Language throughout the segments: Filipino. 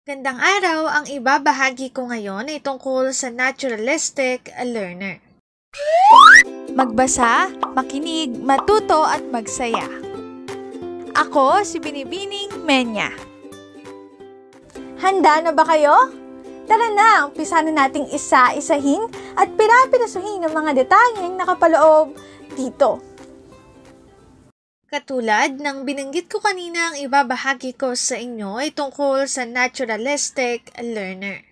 Gandang araw, ang ibabahagi ko ngayon ay tungkol sa naturalistic learner. Magbasa, makinig, matuto at magsaya. Ako si Binibining Menya. Handa na ba kayo? Tara na, umpisa na nating isa-isahin at pirapirasuhin ang mga detalyeng nakapaloob dito. Katulad ng binanggit ko kanina, ang ibabahagi ko sa inyo ay tungkol sa naturalistic learner.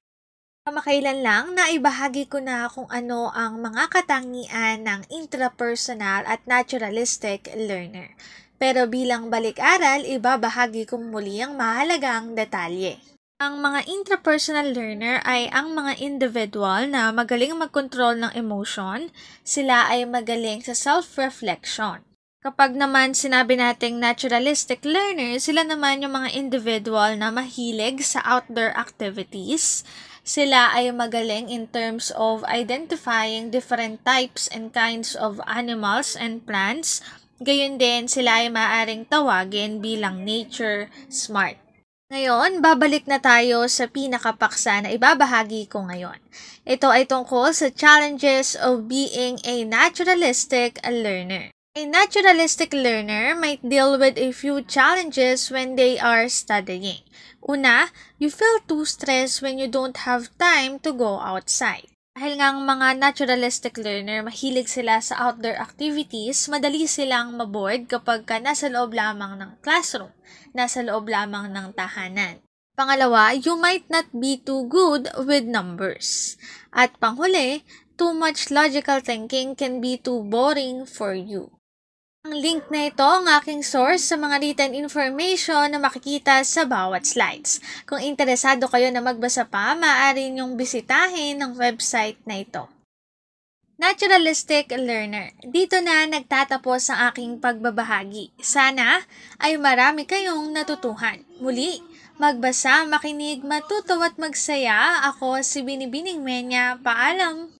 Kamakailan lang na ibahagi ko na kung ano ang mga katangian ng intrapersonal at naturalistic learner. Pero bilang balik-aral, ibabahagi kong muli ang mahalagang detalye. Ang mga intrapersonal learner ay ang mga individual na magaling magkontrol ng emotion, sila ay magaling sa self-reflection. Kapag naman sinabi nating naturalistic learner, sila naman yung mga individual na mahilig sa outdoor activities. Sila ay magaling in terms of identifying different types and kinds of animals and plants. Gayun din, sila ay maaaring tawagin bilang nature smart. Ngayon, babalik na tayo sa pinakapaksa na ibabahagi ko ngayon. Ito ay tungkol sa challenges of being a naturalistic learner. A naturalistic learner might deal with a few challenges when they are studying. Una, you feel too stressed when you don't have time to go outside. Dahil nga ang mga naturalistic learner, mahilig sila sa outdoor activities, madali silang maboard kapag nasa loob lamang ng classroom, nasa loob lamang ng tahanan. Pangalawa, you might not be too good with numbers. At panghuli, too much logical thinking can be too boring for you. Ang link na ito ang aking source sa mga written information na makikita sa bawat slides. Kung interesado kayo na magbasa pa, maaari niyong bisitahin ang website na ito. Naturalistic learner. Dito na nagtatapos ang aking pagbabahagi. Sana ay marami kayong natutuhan. Muli, magbasa, makinig, matuto at magsaya. Ako si Binibining Menya. Paalam!